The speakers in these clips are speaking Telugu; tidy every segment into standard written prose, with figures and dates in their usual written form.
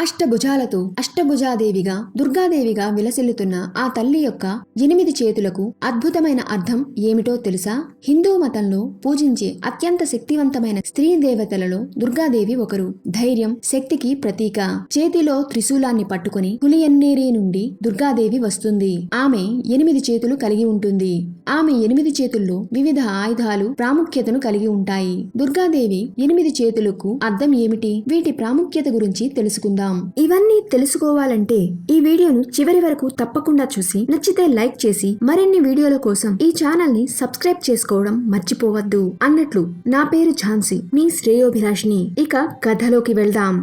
అష్టభుజాలతో అష్టభుజాదేవిగా దుర్గాదేవిగా విలసిల్లుతున్న ఆ తల్లి యొక్క 8 చేతులకు అద్భుతమైన అర్థం ఏమిటో తెలుసా? హిందూ మతంలో పూజించే అత్యంత శక్తివంతమైన స్త్రీ దేవతలలో దుర్గాదేవి ఒకరు. ధైర్యం, శక్తికి ప్రతీక. చేతిలో త్రిశూలాన్ని పట్టుకుని పులియన్నేరి నుండి దుర్గాదేవి వస్తుంది. ఆమె 8 చేతులు కలిగి ఉంటుంది. ఆమె 8 చేతుల్లో వివిధ ఆయుధాలు ప్రాముఖ్యతను కలిగి ఉంటాయి. దుర్గాదేవి 8 చేతులకు అర్థం ఏమిటి? వీటి ప్రాముఖ్యత గురించి తెలుసుకుందాం. ఇవన్నీ తెలుసుకోవాలంటే ఈ వీడియోను చివరి వరకు తప్పకుండా చూసి నచ్చితే లైక్ చేసి మరిన్ని వీడియోల కోసం ఈ ఛానల్ ని సబ్స్క్రైబ్ చేసుకోవడం మర్చిపోవద్దు. అన్నట్లు నా పేరు ఝాన్సీ, మీ శ్రేయోభిలాషిని. ఇక కథలోకి వెళ్దాం.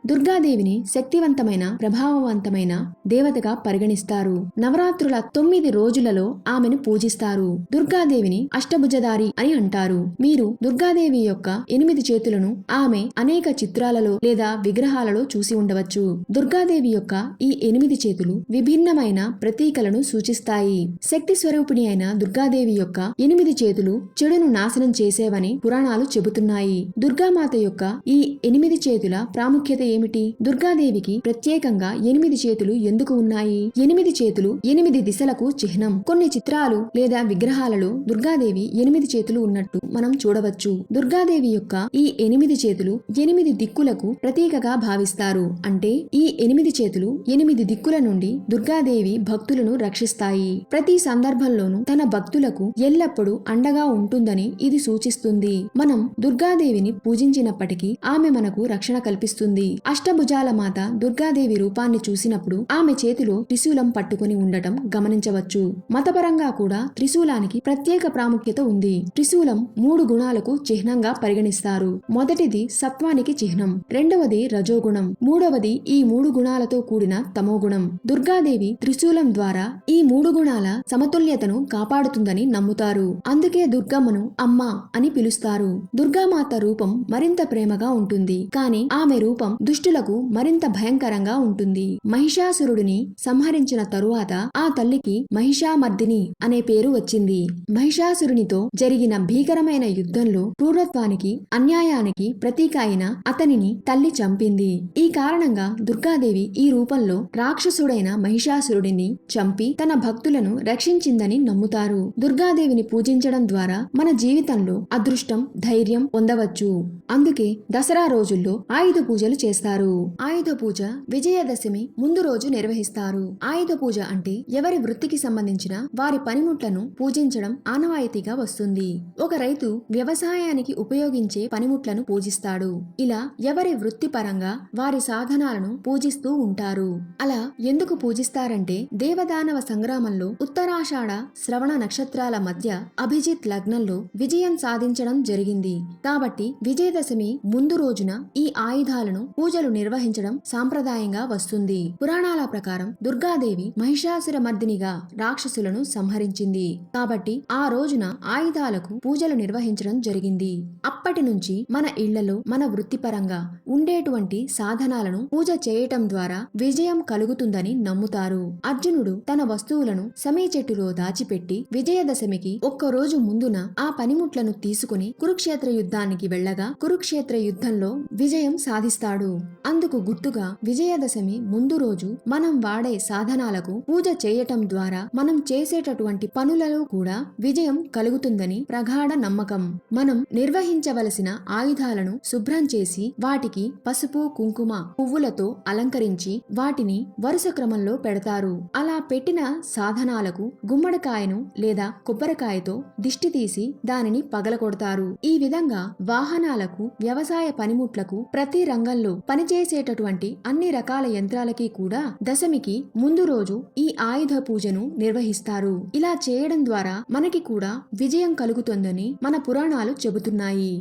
దుర్గాదేవిని శక్తివంతమైన, ప్రభావవంతమైన దేవతగా పరిగణిస్తారు. నవరాత్రుల 9 రోజులలో ఆమెను పూజిస్తారు. దుర్గాదేవిని అష్టభుజధారి అని అంటారు. మీరు దుర్గాదేవి యొక్క 8 చేతులను ఆమె అనేక చిత్రాలలో లేదా విగ్రహాలలో చూసి ఉండవచ్చు. దుర్గాదేవి యొక్క ఈ 8 చేతులు విభిన్నమైన ప్రతీకలను సూచిస్తాయి. శక్తి స్వరూపిణి అయిన దుర్గాదేవి యొక్క 8 చేతులు చెడును నాశనం చేసేవని పురాణాలు చెబుతున్నాయి. దుర్గామాత యొక్క ఈ 8 చేతుల ప్రాముఖ్యత ఏమిటి? దుర్గాదేవికి ప్రత్యేకంగా 8 చేతులు ఎందుకు ఉన్నాయి? 8 చేతులు 8 దిశలకు చిహ్నం. కొన్ని చిత్రాలు లేదా విగ్రహాలలో దుర్గాదేవి 8 చేతులు ఉన్నట్టు మనం చూడవచ్చు. దుర్గాదేవి యొక్క ఈ 8 చేతులు 8 దిక్కులకు ప్రతీకగా భావిస్తారు. అంటే ఈ 8 చేతులు 8 దిక్కుల నుండి దుర్గాదేవి భక్తులను రక్షిస్తాయి. ప్రతి సందర్భంలోనూ తన భక్తులకు ఎల్లప్పుడూ అండగా ఉంటుందని ఇది సూచిస్తుంది. మనం దుర్గాదేవిని పూజించినప్పటికీ ఆమె మనకు రక్షణ కల్పిస్తుంది. అష్టభుజాల మాత దుర్గాదేవి రూపాన్ని చూసినప్పుడు ఆమె చేతిలో త్రిశూలం పట్టుకుని ఉండటం గమనించవచ్చు. మతపరంగా కూడా త్రిశూలానికి ప్రత్యేక ప్రాముఖ్యత ఉంది. త్రిశూలం 3 గుణాలకు చిహ్నంగా పరిగణిస్తారు. మొదటిది సత్వానికి చిహ్నం, రెండవది రజోగుణం, మూడవది ఈ 3 గుణాలతో కూడిన తమోగుణం. దుర్గాదేవి త్రిశూలం ద్వారా ఈ 3 గుణాల సమతుల్యతను కాపాడుతుందని నమ్ముతారు. అందుకే దుర్గమ్మను అమ్మ అని పిలుస్తారు. దుర్గామాత రూపం మరింత ప్రేమగా ఉంటుంది, కానీ ఆమె రూపం దుష్టులకు మరింత భయంకరంగా ఉంటుంది. మహిషాసురుడిని సంహరించిన తరువాత ఆ తల్లికి మహిషామర్దిని అనే పేరు వచ్చింది. మహిషాసురునితో జరిగిన భీకరమైన యుద్ధంలో క్రూరత్వానికి, అన్యాయానికి ప్రతీక అయిన అతనిని తల్లి చంపింది. ఈ కారణంగా దుర్గాదేవి ఈ రూపంలో రాక్షసుడైన మహిషాసురుడిని చంపి తన భక్తులను రక్షించిందని నమ్ముతారు. దుర్గాదేవిని పూజించడం ద్వారా మన జీవితంలో అదృష్టం, ధైర్యం పొందవచ్చు. అందుకే దసరా రోజుల్లో ఆయుధ పూజలు చేస్తారు. ఆయుధ పూజ విజయదశమి ముందు రోజు నిర్వహిస్తారు. ఆయుధ పూజ అంటే ఎవరి వృత్తికి సంబంధించిన వారి పనిముట్లను పూజించడం ఆనవాయితీగా వస్తుంది. ఒక రైతు వ్యవసాయానికి ఉపయోగించే పనిముట్లను పూజిస్తాడు. ఇలా ఎవరి వృత్తి పరంగా వారి సాధనాలను పూజిస్తూ ఉంటారు. అలా ఎందుకు పూజిస్తారంటే దేవదానవ సంగ్రామంలో ఉత్తరాషాఢ శ్రవణ నక్షత్రాల మధ్య అభిజిత్ లగ్నంలో విజయం సాధించడం జరిగింది. కాబట్టి విజయదశమి ముందు రోజున ఈ ఆయుధాలను పూజలు నిర్వహించడం సాంప్రదాయంగా వస్తుంది. పురాణాల ప్రకారం దుర్గాదేవి మహిషాసుర మర్దినిగా రాక్షసులను సంహరించింది. కాబట్టి ఆ రోజున ఆయుధాలకు పూజలు నిర్వహించడం జరిగింది. అప్పటి నుంచి మన ఇళ్లలో మన వృత్తిపరంగా ఉండేటువంటి సాధనాలను పూజ చేయటం ద్వారా విజయం కలుగుతుందని నమ్ముతారు. అర్జునుడు తన వస్తువులను సమీ చెట్టులో దాచిపెట్టి విజయదశమికి ఒక్కరోజు ముందున ఆ పనిముట్లను తీసుకుని కురుక్షేత్ర యుద్ధానికి వెళ్లగా కురుక్షేత్ర యుద్ధంలో విజయం సాధిస్తాడు. అందుకు గుర్తుగా విజయదశమి ముందు రోజు మనం వాడే సాధనాలకు పూజ చేయటం ద్వారా మనం చేసేటటువంటి పనులలో కూడా విజయం కలుగుతుందని ప్రగాఢ నమ్మకం. మనం నిర్వహించవలసిన ఆయుధాలను శుభ్రం చేసి వాటికి పసుపు, కుంకుమ, పువ్వులతో అలంకరించి వాటిని వరుస క్రమంలో పెడతారు. అలా పెట్టిన సాధనాలకు గుమ్మడికాయను లేదా కొబ్బరికాయతో దిష్టి తీసి దానిని పగలగొడతారు. ఈ విధంగా వాహనాలకు, వ్యవసాయ పనిముట్లకు, ప్రతి రంగంలో పనిచేసేటటువంటి అన్ని రకాల యంత్రాలకి కూడా దశమికి ముందు రోజు ఈ ఆయుధ పూజను నిర్వహిస్తారు. ఇలా చేయడం ద్వారా మనకి కూడా విజయం కలుగుతుందని మన పురాణాలు చెబుతున్నాయి.